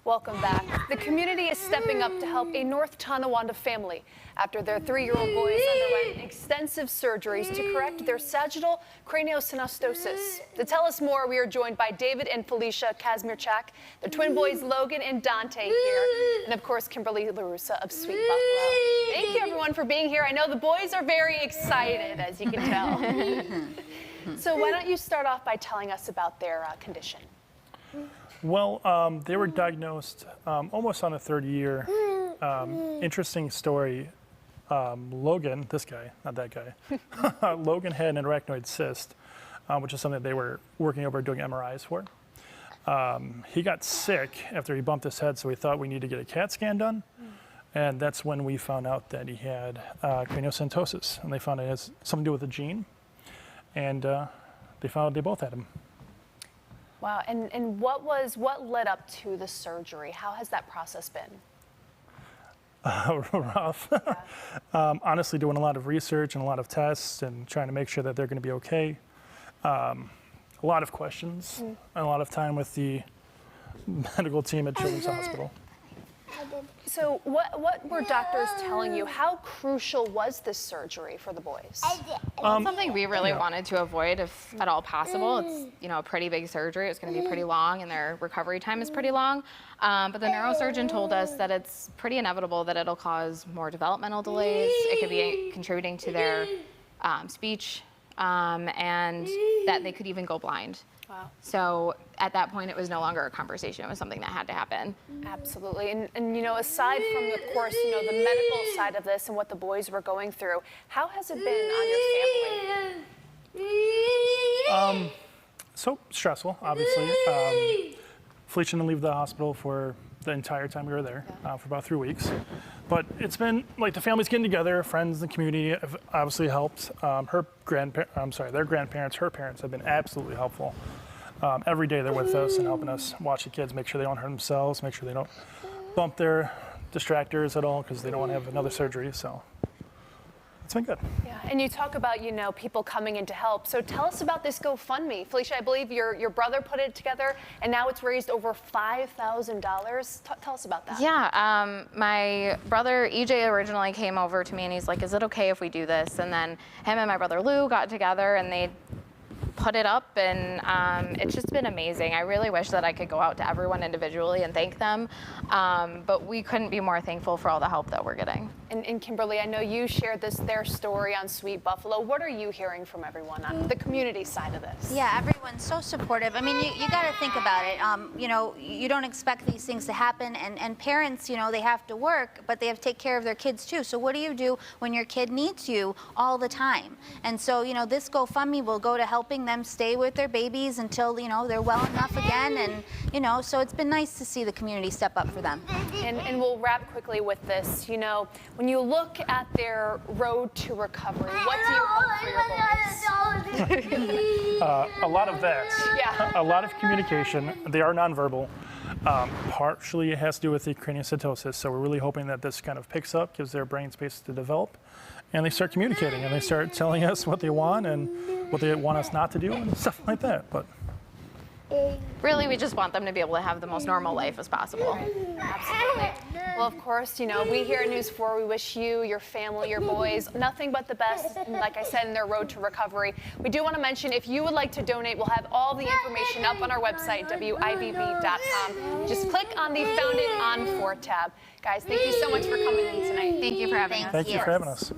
Welcome back. The community is stepping up to help a North Tonawanda family after their 3-year-old boys underwent extensive surgeries to correct their sagittal craniosynostosis. To tell us more, we are joined by David and Felicia Kazmierczak, the twin boys Logan and Dante here, and of course Kimberly LaRussa of Sweet Buffalo. Thank you everyone for being here. I know the boys are very excited, as you can tell. So why don't you start off by telling us about their condition? Well, they were diagnosed almost on the 3rd year. Interesting story. Logan, this guy, not that guy, Logan had an arachnoid cyst, which is something they were working over doing MRIs for. He got sick after he bumped his head, so we thought we needed to get a CAT scan done. And that's when we found out that he had craniosynostosis, and they found it has something to do with the gene. And they found out they both had him. Wow, and what led up to the surgery? How has that process been? Rough. Yeah. Honestly, doing a lot of research and a lot of tests and trying to make sure that they're going to be okay. A lot of questions and a lot of time with the medical team at Children's Hospital. So what were doctors telling you? How crucial was this surgery for the boys? Something we really wanted to avoid if at all possible. It's, you know, a pretty big surgery. It's going to be pretty long and their recovery time is pretty long. But the neurosurgeon told us that it's pretty inevitable that it'll cause more developmental delays. It could be contributing to their speech and that they could even go blind. Wow. So at that point, it was no longer a conversation. It was something that had to happen. Absolutely. And you know, aside from, of course, you know, the medical side of this and what the boys were going through, how has it been on your family? So stressful, obviously. Felicia didn't leave the hospital for the entire time we were there, for about 3 weeks. But it's been like the family's getting together, friends and community have obviously helped. Their grandparents, her parents have been absolutely helpful. Every day they're with us and helping us watch the kids, make sure they don't hurt themselves, make sure they don't bump their distractors at all because they don't want to have another surgery. So it's been good. Yeah, and you talk about, you know, people coming in to help. So tell us about this GoFundMe. Felicia, I believe your brother put it together, and now it's raised over $5,000. Tell us about that. Yeah, my brother EJ originally came over to me and he's like, is it okay if we do this? And then him and my brother Lou got together and they put it up, and it's just been amazing. I really wish that I could go out to everyone individually and thank them, but we couldn't be more thankful for all the help that we're getting. And Kimberly, I know you shared their story on Sweet Buffalo. What are you hearing from everyone on the community side of this? Yeah, everyone's so supportive. I mean, you got to think about it. You know, you don't expect these things to happen, and parents, you know, they have to work, but they have to take care of their kids too. So what do you do when your kid needs you all the time? And so, you know, this GoFundMe will go to helping them stay with their babies until, you know, they're well enough again. And, you know, so it's been nice to see the community step up for them. And we'll wrap quickly with this. You know, when you look at their road to recovery, what do you hope for your boys? A lot of that. Yeah. A lot of communication. They are nonverbal. Partially it has to do with the craniosynostosis, so we're really hoping that this kind of picks up, gives their brain space to develop, and they start communicating, and they start telling us what they want and what they want us not to do and stuff like that. But really, we just want them to be able to have the most normal life as possible. Absolutely. Well, of course, you know, we here at News 4, we wish you, your family, your boys, nothing but the best, like I said, in their road to recovery. We do want to mention, if you would like to donate, we'll have all the information up on our website, WIVB.com. Just click on the Found It On For tab. Guys, thank you so much for coming in tonight. Thank you for having us. thank you for having us.